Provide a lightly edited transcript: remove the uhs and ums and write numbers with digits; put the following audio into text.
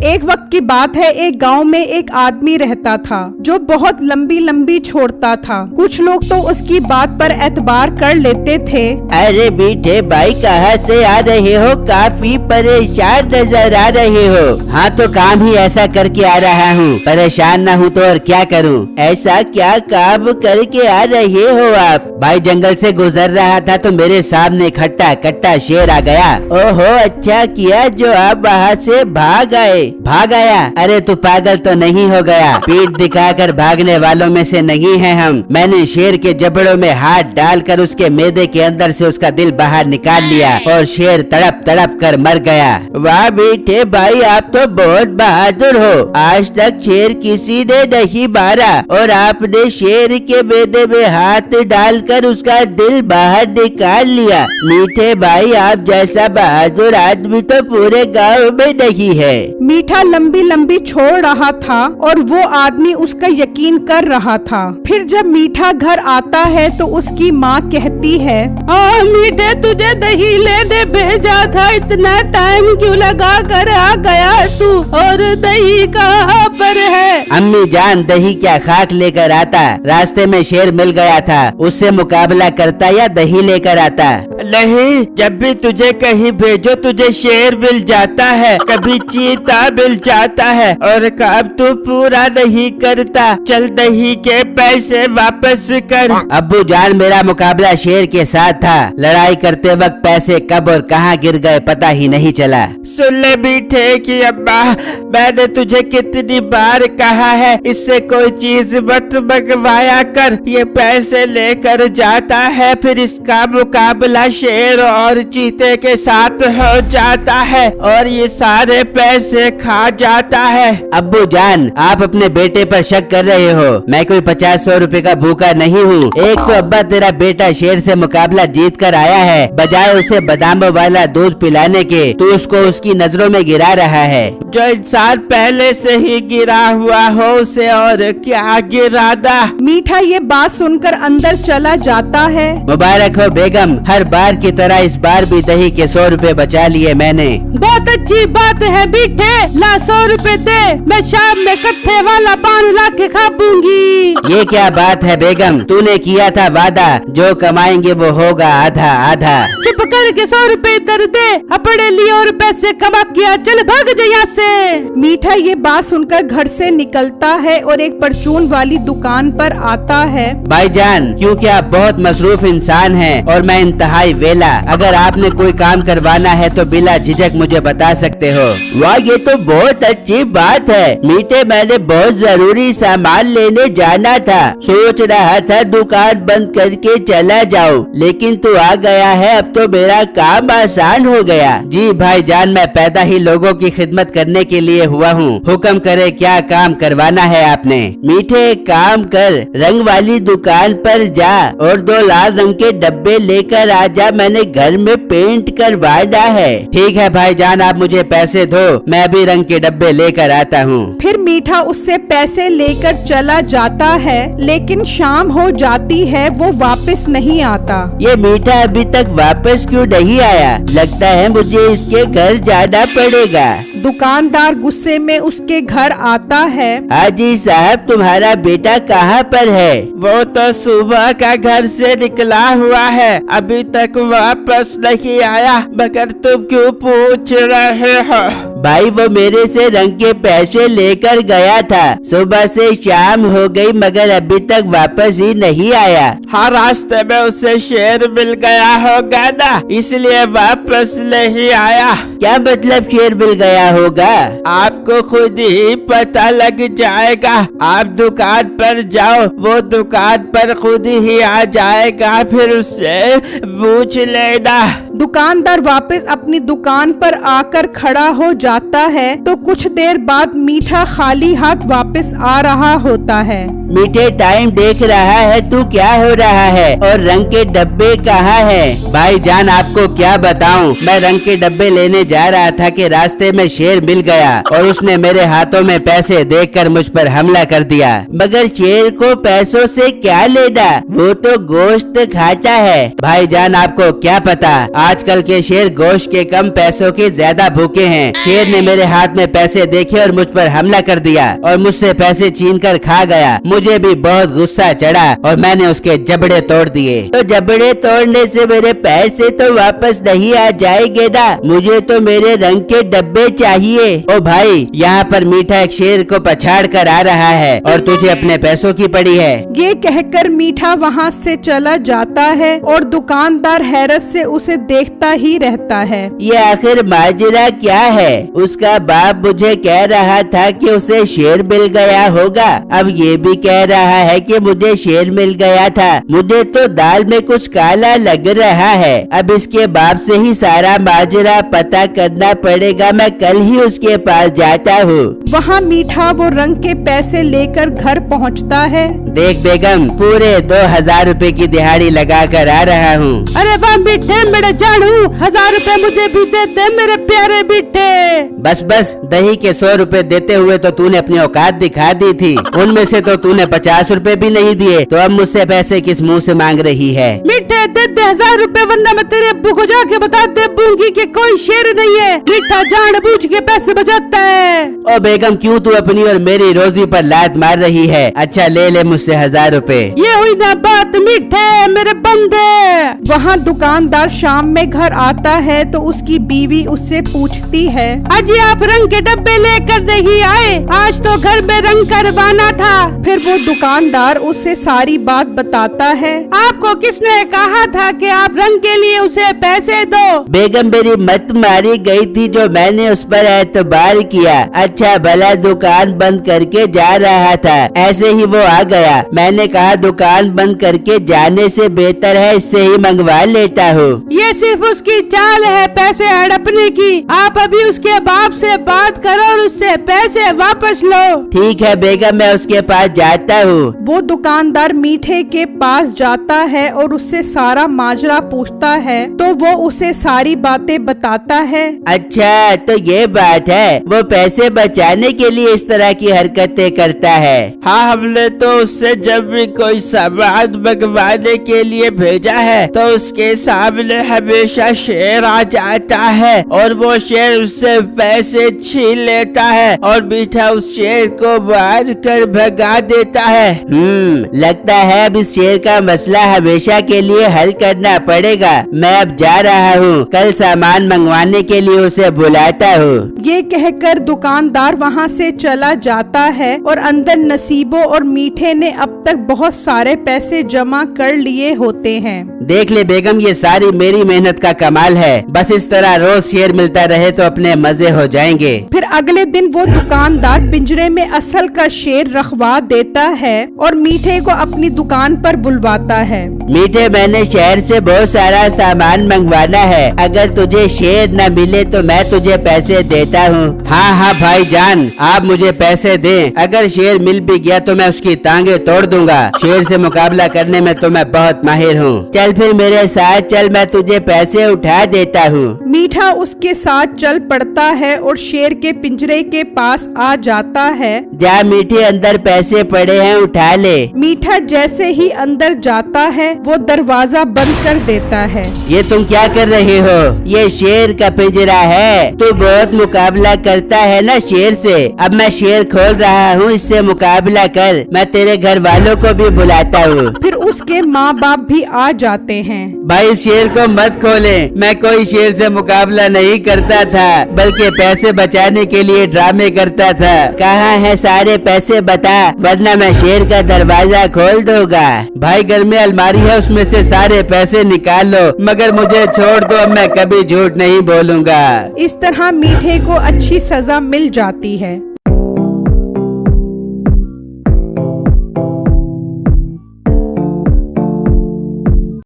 एक वक्त की बात है, एक गांव में एक आदमी रहता था जो बहुत लंबी लंबी छोड़ता था। कुछ लोग तो उसकी बात पर एतबार कर लेते थे। अरे बेटे भाई, कहाँ से आ रहे हो? काफी परेशान नजर आ रहे हो। हाँ तो काम ही ऐसा करके आ रहा हूँ, परेशान ना हूँ तो और क्या करूँ। ऐसा क्या काम करके आ रहे हो आप? भाई जंगल से गुजर रहा था तो मेरे सामने खट्टा कट्टा शेर आ गया। ओहो, अच्छा किया जो आप वहाँ से भाग आया। अरे तू पागल तो नहीं हो गया? पीठ दिखाकर भागने वालों में से नहीं है हम। मैंने शेर के जबड़ों में हाथ डालकर उसके मैदे के अंदर से उसका दिल बाहर निकाल लिया और शेर तड़प तड़प कर मर गया। वाह बेटे भाई, आप तो बहुत बहादुर हो। आज तक शेर किसी ने नहीं मारा और आपने शेर के मैदे में हाथ डालकर उसका दिल बाहर निकाल लिया। मीठे भाई, आप जैसा बहादुर आदमी तो पूरे गाँव में नहीं है। मीठा लंबी लंबी छोड़ रहा था और वो आदमी उसका यकीन कर रहा था। फिर जब मीठा घर आता है तो उसकी माँ कहती है, मीठे तुझे दही लेने भेजा था, इतना टाइम क्यों लगा कर आ गया तू? और दही कहाँ पर है? अम्मी जान, दही क्या खाक लेकर आता? रास्ते में शेर मिल गया था, उससे मुकाबला करता या दही लेकर आता? नहीं, जब भी तुझे कहीं भेजो तुझे शेर मिल जाता है, कभी चीता मिल जाता है और काम तू पूरा नहीं करता। चल दही के पैसे वापस कर। अब्बू जान, मेरा मुकाबला शेर के साथ था। लड़ाई करते वक्त पैसे कब और कहाँ गिर गए पता ही नहीं चला। सुन ले मीठे की अम्मा, मैंने तुझे कितनी बार कहा है इससे कोई चीज मत मंगवाया कर। ये पैसे लेकर जाता है, फिर इसका मुकाबला शेर और चीते के साथ हो जाता है और ये सारे पैसे खा जाता है। अब्बू जान, आप अपने बेटे पर शक कर रहे हो। मैं कोई 50-100 रुपए का भूखा नहीं हूँ। एक तो अब्बा तेरा बेटा शेर से मुकाबला जीत कर आया है, बजाय उसे बादामों वाला दूध पिलाने के तो उसको उसकी नजरों में गिरा रहा है। जो इंसान पहले से ही गिरा हुआ हो उसे और क्या गिराना। मीठा ये बात सुनकर अंदर चला जाता है। मुबारक हो बेगम, हर बार की तरह इस बार भी दही के 100 रुपए बचा लिए मैंने। बहुत अच्छी बात है मीठे, ला 100 रुपए दे, मैं शाम में कट्ठे वाला पान ला के खाऊंगी। ये क्या बात है बेगम, तूने किया था वादा, जो कमाएंगे वो होगा आधा आधा। चुप करके 100 रुपए इधर दे, अपने लिए और पैसे कमा किया, चल भाग जा यहाँ से। मीठा ये बात सुनकर घर से निकलता है और एक परचून वाली दुकान पर आता है। भाईजान, क्योंकि आप बहुत मसरूफ इंसान हैं और मैं इंतहाई वेला, अगर आपने कोई काम करवाना है तो बिला झिझक मुझे बता सकते हो। वाह, ये तो बहुत अच्छी बात है मीठे, मैंने बहुत जरूरी सामान लेने जाना था। सोच रहा था दुकान बंद करके चला जाऊं, लेकिन तू आ गया है, अब तो मेरा काम आसान हो गया। जी भाईजान, मैं पैदा ही लोगों की खिदमत करने के लिए हुआ हूँ। हुक्म करे, क्या काम करवाना है आपने? मीठे एक काम कर, रंग वाली दुकान पर जा और 2 लाल रंग के डब्बे लेकर आ जा, मैंने घर में पेंट करवाना है। ठीक है भाईजान, आप मुझे पैसे दो, मैं भी रंग के डब्बे लेकर आता हूँ। फिर मीठा उससे पैसे लेकर चला जाता है, लेकिन शाम हो जाती है, वो वापस नहीं आता। ये मीठा अभी तक वापस क्यों नहीं आया? लगता है मुझे इसके घर जाना पड़ेगा। दुकानदार गुस्से में उसके घर आता है। हाजी साहब, तुम्हारा बेटा कहाँ पर है? वो तो सुबह का घर से निकला हुआ है, अभी तक वापस नहीं आया, मगर तुम क्यों पूछ रहे हो? भाई, वो मेरे से रंग के पैसे लेकर गया था, सुबह से शाम हो गई मगर अभी तक वापस ही नहीं आया। हाँ, रास्ते में उसे शेर मिल गया होगा ना, इसलिए वापस नहीं आया। क्या मतलब शेर मिल गया होगा? आपको खुद ही पता लग जाएगा। आप दुकान पर जाओ, वो दुकान पर खुद ही आ जाएगा, फिर उससे पूछ लेना। दुकानदार वापस अपनी दुकान पर आकर खड़ा हो जाता है तो कुछ देर बाद मीठा खाली हाथ वापस आ रहा होता है। मीठे, टाइम देख रहा है तू? क्या हो रहा है? और रंग के डब्बे कहाँ है? भाईजान, आपको क्या बताऊं, मैं रंग के डब्बे लेने जा रहा था कि रास्ते में शेर मिल गया और उसने मेरे हाथों में पैसे देखकर मुझ पर हमला कर दिया। मगर शेर को पैसों से क्या लेना, वो तो गोश्त खाता है। भाईजान, आपको क्या पता, आजकल के शेर गोश्त के कम पैसों के ज्यादा भूखे हैं। शेर ने मेरे हाथ में पैसे देखे और मुझ पर हमला कर दिया और मुझसे पैसे छीन कर खा गया। मुझे भी बहुत गुस्सा चढ़ा और मैंने उसके जबड़े तोड़ दिए। तो जबड़े तोड़ने से मेरे पैसे तो वापस नहीं आ जाएंगे ना, मुझे तो मेरे रंग के डब्बे चाहिए। ओ भाई, यहाँ पर मीठा एक शेर को पछाड़ कर आ रहा है और तुझे अपने पैसों की पड़ी है। ये कहकर मीठा वहाँ से चला जाता है और दुकानदार हैरत से उसे देखता ही रहता है। ये आखिर माजरा क्या है? उसका बाप मुझे कह रहा था कि उसे शेर मिल गया होगा, अब ये भी कह रहा है कि मुझे शेर मिल गया था। मुझे तो दाल में कुछ काला लग रहा है। अब इसके बाप से ही सारा माजरा पता करना पड़ेगा। मैं कल ही उसके पास जाता हूँ। वहाँ मीठा वो रंग के पैसे लेकर घर पहुँचता है। देख बेगम, पूरे 2000 रुपए की दिहाड़ी लगा कर आ रहा हूँ। अरे वाह मीठे मेरे जानू, 1000 रुपए मुझे भी दे दे मेरे प्यारे मीठे। बस बस, दही के 100 रुपए देते हुए तो तूने अपनी औकात दिखा दी थी। उनमें से तो तूने 50 रुपए भी नहीं दिए, तो अब मुझसे पैसे किस मुंह से मांग रही है? मीठे दे दे 1000 रुपए, वरना मैं तेरे अब्बू को जाके बता दे दूंगी कि कोई शेर नहीं है। मीठा जानबूझ के पैसे बचाता है। ओ बेगम, क्यों तू अपनी और मेरी रोजी पर लात मार रही है? अच्छा ले ले मुझसे 1000 रुपए। ये हुई ना बात मीठे मेरे बंदे। वहाँ दुकानदार शाम में घर आता है तो उसकी बीवी उससे पूछती है, अजी आप रंग के डब्बे लेकर नहीं आए? आज तो घर में रंग करवाना था। फिर वो दुकानदार उससे सारी बात बताता है। आपको किसने कहा था कि आप रंग के लिए उसे पैसे दो? बेगम, मेरी मत मारी गई थी जो मैंने उस पर एतबार किया। अच्छा भला दुकान बंद करके जा रहा था, ऐसे ही वो आ गया। मैंने कहा दुकान बंद करके जाने से बेहतर है इससे ही मंगवा लेता हूँ। ये सिर्फ उसकी चाल है पैसे हड़पने की। आप अभी उसके बाप से बात करो और उससे पैसे वापस लो। ठीक है बेगम, मैं उसके पास जाता हूँ। वो दुकानदार मीठे के पास जाता है और उससे सारा माजरा पूछता है तो वो उसे सारी बातें बताता है। अच्छा तो ये बात है, वो पैसे बचाने के लिए इस तरह की हरकतें करता है। हाँ, हमने तो उससे जब भी कोई सामान मंगवाने के लिए भेजा है तो उसके सामने हमेशा शेर आ जाता है और वो शेर उससे पैसे छीन लेता है और मीठा उस शेर को मार कर भगा देता है। लगता है अब इस शेर का मसला हमेशा के लिए हल करना पड़ेगा। मैं अब जा रहा हूँ, कल सामान मंगवाने के लिए उसे बुलाता हूँ। ये कहकर दुकानदार वहाँ से चला जाता है और अंदर नसीबो और मीठे ने अब तक बहुत सारे पैसे जमा कर लिए होते हैं। देख ले बेगम, ये सारी मेरी मेहनत का कमाल है। बस इस तरह रोज शेर मिलता रहे तो अपने मजे हो जाएंगे। फिर अगले दिन वो दुकानदार पिंजरे में असल का शेर रखवा देता है और मीठे को अपनी दुकान पर बुलवाता है। मीठे, मैंने शहर से बहुत सारा सामान मंगवाना है। अगर तुझे शेर न मिले तो मैं तुझे पैसे देता हूँ। हाँ भाईजान, आप मुझे पैसे दें। अगर शेर मिल भी गया तो मैं उसकी टांगे तोड़ दूंगा। शेर से मुकाबला करने में तो मैं बहुत माहिर हूँ। चल फिर मेरे साथ चल, मैं तुझे पैसे उठा देता हूँ। मीठा उसके साथ चल पड़ता है और शेर के पिंजरे के पास आ जाता है। जा मीठे, अंदर पैसे पड़े हैं, उठा ले। मीठा जैसे ही अंदर जाता है वो दरवाजा बंद कर देता है। ये तुम क्या कर रहे हो? ये शेर का पिंजरा है। तू बहुत मुकाबला करता है ना शेर से। अब मैं शेर खोल रहा हूँ, इससे मुकाबला कर। मैं तेरे घर वालों को भी बुलाता हूँ। फिर उसके माँ बाप भी आ जाते हैं। भाई शेर को मत खोले, मैं कोई शेर से मुकाबला नहीं करता था, बल्कि पैसे बचाने के लिए ड्रामे करता था। कहाँ है सारे पैसे बता, वरना मैं शेर का दरवाजा खोल दूंगा। भाई घर में अलमारी है, उसमें से सारे पैसे निकाल लो, मगर मुझे छोड़ दो, अब मैं कभी झूठ नहीं बोलूँगा। इस तरह मीठे को अच्छी सजा मिल जाती है।